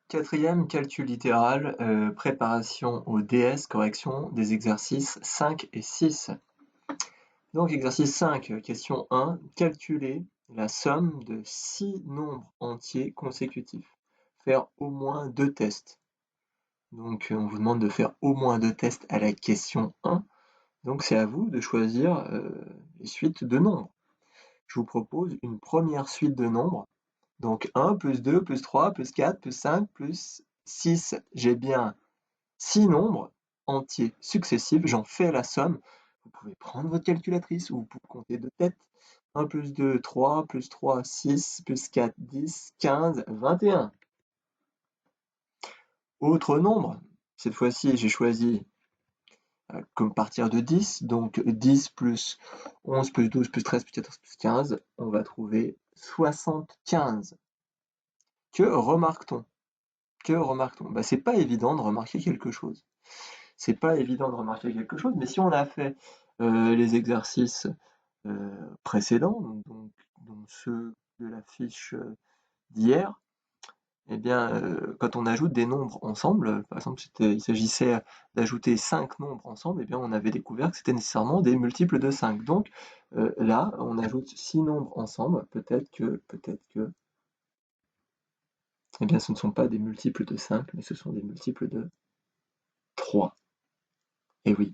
Quatrième, calcul littéral, préparation au DS, correction des exercices 5 et 6. Donc exercice 5, question 1, calculer la somme de 6 nombres entiers consécutifs. Faire au moins 2 tests. Donc on vous demande de faire au moins 2 tests à la question 1. Donc c'est à vous de choisir les suites de nombres. Je vous propose une première suite de nombres. Donc 1 plus 2 plus 3 plus 4 plus 5 plus 6. J'ai bien 6 nombres entiers successifs, j'en fais la somme. Vous pouvez prendre votre calculatrice ou vous pouvez compter de tête. 1 plus 2, 3, plus 3, 6, plus 4, 10, 15, 21. Autre nombre, cette fois-ci j'ai choisi comme partir de 10, donc 10 plus 11 plus 12 plus 13 plus 14 plus 15, on va trouver 75. Que remarque-t-on? C'est pas évident de remarquer quelque chose. C'est pas évident de remarquer quelque chose, mais si on a fait les exercices précédents, donc ceux de la fiche d'hier, eh bien, quand on ajoute des nombres ensemble, par exemple, il s'agissait d'ajouter 5 nombres ensemble, eh bien, on avait découvert que c'était nécessairement des multiples de 5. Donc là, on ajoute 6 nombres ensemble, peut-être que, eh bien, ce ne sont pas des multiples de 5, mais ce sont des multiples de 3. Et oui,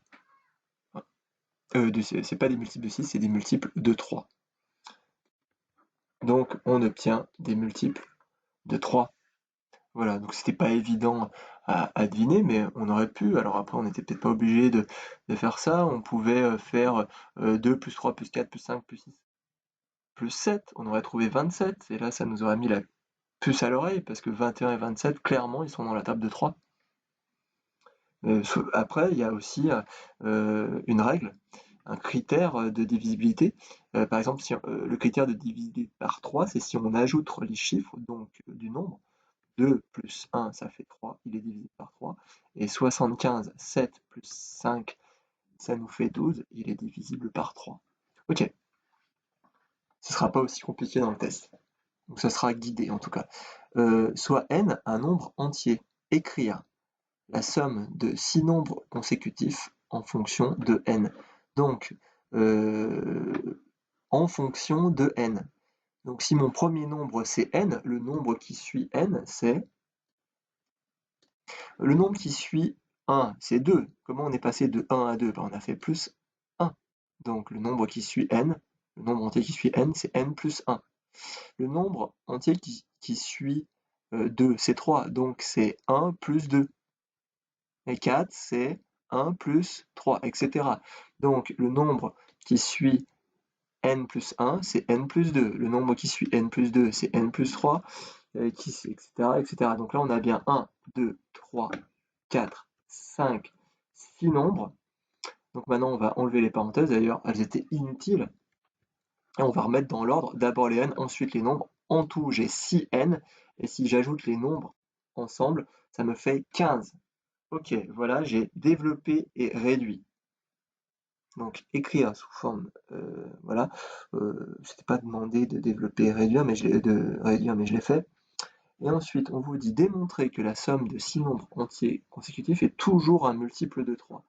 c'est pas des multiples de 6, c'est des multiples de 3. Donc on obtient des multiples de 3. Voilà, donc c'était pas évident à deviner, mais on aurait pu. Alors après, on n'était peut-être pas obligé de faire ça. On pouvait faire 2 plus 3 plus 4 plus 5 plus 6 plus 7. On aurait trouvé 27. Et là, ça nous aurait mis la puce à l'oreille, parce que 21 et 27, clairement, ils sont dans la table de 3. Après, il y a aussi une règle, un critère de divisibilité. Par exemple, si, le critère de diviser par 3, c'est si on ajoute les chiffres donc du nombre. 2 plus 1, ça fait 3, il est divisé par 3. Et 75, 7 plus 5, ça nous fait 12, il est divisible par 3. Ok, ce sera pas aussi compliqué dans le test. Donc ça sera guidé en tout cas. Soit n un nombre entier. Écrire la somme de 6 nombres consécutifs en fonction de n. Donc, en fonction de n. Donc si mon premier nombre c'est n, le nombre qui suit n c'est... Le nombre qui suit 1, c'est 2. Comment on est passé de 1 à 2? Ben, on a fait plus 1. Donc le nombre qui suit n, le nombre entier qui suit n, c'est n plus 1. Le nombre entier qui suit 2, c'est 3. Donc c'est 1 plus 2. Et 4, c'est 1 plus 3, etc. Donc le nombre qui suit n plus 1, c'est n plus 2. Le nombre qui suit n plus 2, c'est n plus 3, etc., etc. Donc là, on a bien 1, 2, 3, 4, 5, 6 nombres. Donc maintenant, on va enlever les parenthèses. D'ailleurs, elles étaient inutiles. Et on va remettre dans l'ordre. D'abord les n, ensuite les nombres. En tout, j'ai 6 n. Et si j'ajoute les nombres ensemble, ça me fait 15. Ok, voilà, j'ai développé et réduit. Donc écrire sous forme, voilà, c'était pas demandé de développer et réduire, mais je l'ai fait. Et ensuite, on vous dit démontrer que la somme de 6 nombres entiers consécutifs est toujours un multiple de 3.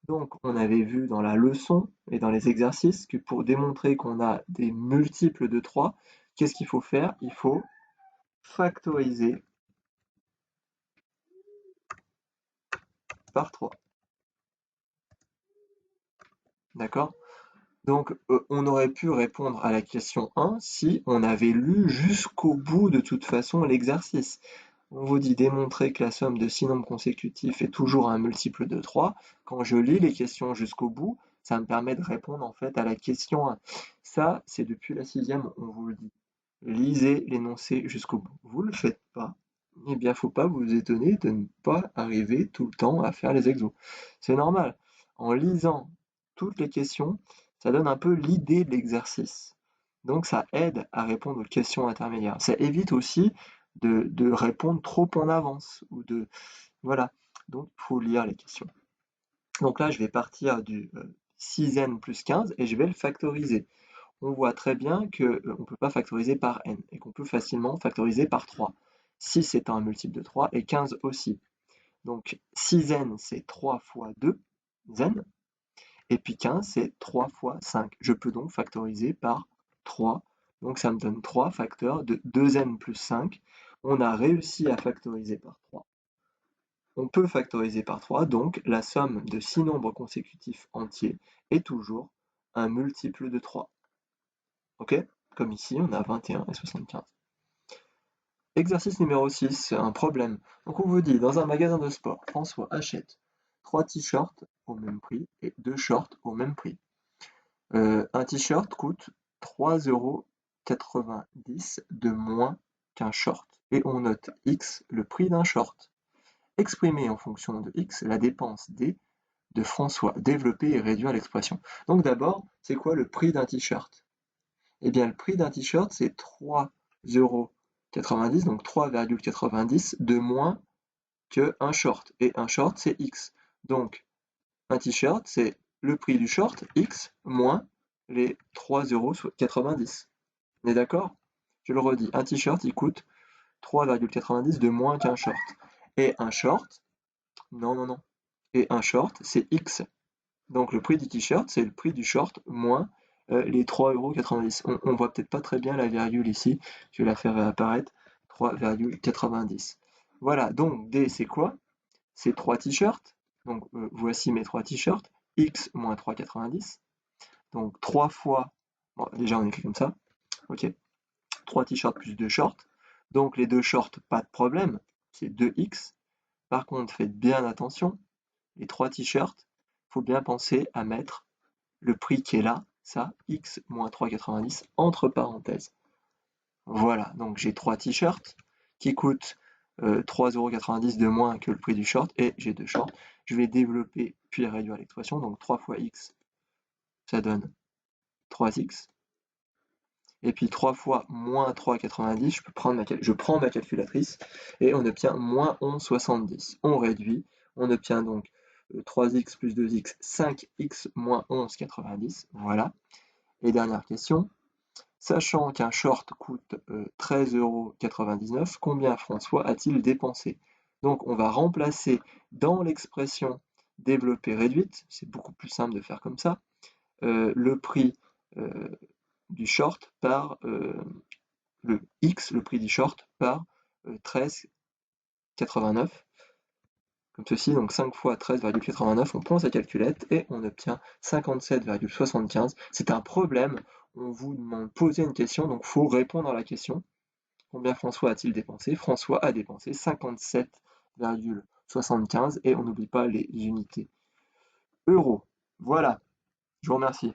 Donc on avait vu dans la leçon et dans les exercices que pour démontrer qu'on a des multiples de 3, qu'est-ce qu'il faut faire? Il faut factoriser par 3. D'accord? Donc, on aurait pu répondre à la question 1 si on avait lu jusqu'au bout de toute façon l'exercice. On vous dit démontrer que la somme de 6 nombres consécutifs est toujours un multiple de 3. Quand je lis les questions jusqu'au bout, ça me permet de répondre en fait à la question 1. Ça, c'est depuis la 6e, on vous le dit. Lisez l'énoncé jusqu'au bout. Vous ne le faites pas, eh bien, faut pas vous étonner de ne pas arriver tout le temps à faire les exos. C'est normal. En lisant toutes les questions, ça donne un peu l'idée de l'exercice. Donc ça aide à répondre aux questions intermédiaires. Ça évite aussi de répondre trop en avance. Voilà. Donc il faut lire les questions. Donc là, je vais partir du 6n plus 15 et je vais le factoriser. On voit très bien qu'on ne peut pas factoriser par n et qu'on peut facilement factoriser par 3. 6 étant un multiple de 3 et 15 aussi. Donc 6n, c'est 3 fois 2, n, et puis 15, c'est 3 fois 5. Je peux donc factoriser par 3, donc ça me donne 3 facteurs de 2n plus 5. On a réussi à factoriser par 3. On peut factoriser par 3, donc la somme de 6 nombres consécutifs entiers est toujours un multiple de 3. Ok? Comme ici, on a 21 et 75. Exercice numéro 6, un problème. Donc on vous dit, dans un magasin de sport, François achète 3 t-shirts au même prix et 2 shorts au même prix. Un t-shirt coûte 3,90 € de moins qu'un short. Et on note X, le prix d'un short. Exprimer en fonction de X la dépense D de François. Développer et réduire l'expression. Donc d'abord, c'est quoi le prix d'un t-shirt? Eh bien, le prix d'un t-shirt, c'est 3,90 €, donc 3,90 de moins qu'un short. Et un short, c'est X. Donc, un t-shirt, c'est le prix du short, X, moins les 3,90 €. On est d'accord? Je le redis, un t-shirt, il coûte 3,90 € de moins qu'un short. Et un short, non. Et un short, c'est X. Donc le prix du t-shirt, c'est le prix du short moins les 3,90 €. On voit peut-être pas très bien la virgule ici, je vais la faire réapparaître, 3,90 €. Voilà, donc D c'est quoi? C'est 3 t-shirts, donc voici mes 3 t-shirts, X moins 3,90, donc 3 fois, bon déjà on écrit comme ça, ok, 3 t-shirts plus 2 shorts, donc les 2 shorts, pas de problème, c'est 2X. Par contre, faites bien attention, les 3 t-shirts, faut bien penser à mettre le prix qui est là, ça, X moins 3,90 entre parenthèses. Voilà, donc j'ai 3 t-shirts qui coûtent 3,90 € de moins que le prix du short et j'ai 2 shorts. Je vais développer puis réduire l'expression, donc 3 fois X, ça donne 3X. Et puis 3 fois moins 3,90, je prends ma calculatrice et on obtient moins 11,70. On réduit, on obtient donc 3x plus 2x, 5x moins 11,90. Voilà. Et dernière question. Sachant qu'un short coûte 13,99 €, combien François a-t-il dépensé? Donc on va remplacer dans l'expression développée réduite, c'est beaucoup plus simple de faire comme ça, le prix du short par le X, le prix du short, par 13,89. Comme ceci, donc 5 fois 13,89, on prend sa calculette et on obtient 57,75. C'est un problème, on vous demande de poser une question, donc il faut répondre à la question. Combien François a-t-il dépensé? François a dépensé 57,75 et on n'oublie pas les unités euros. Voilà, je vous remercie.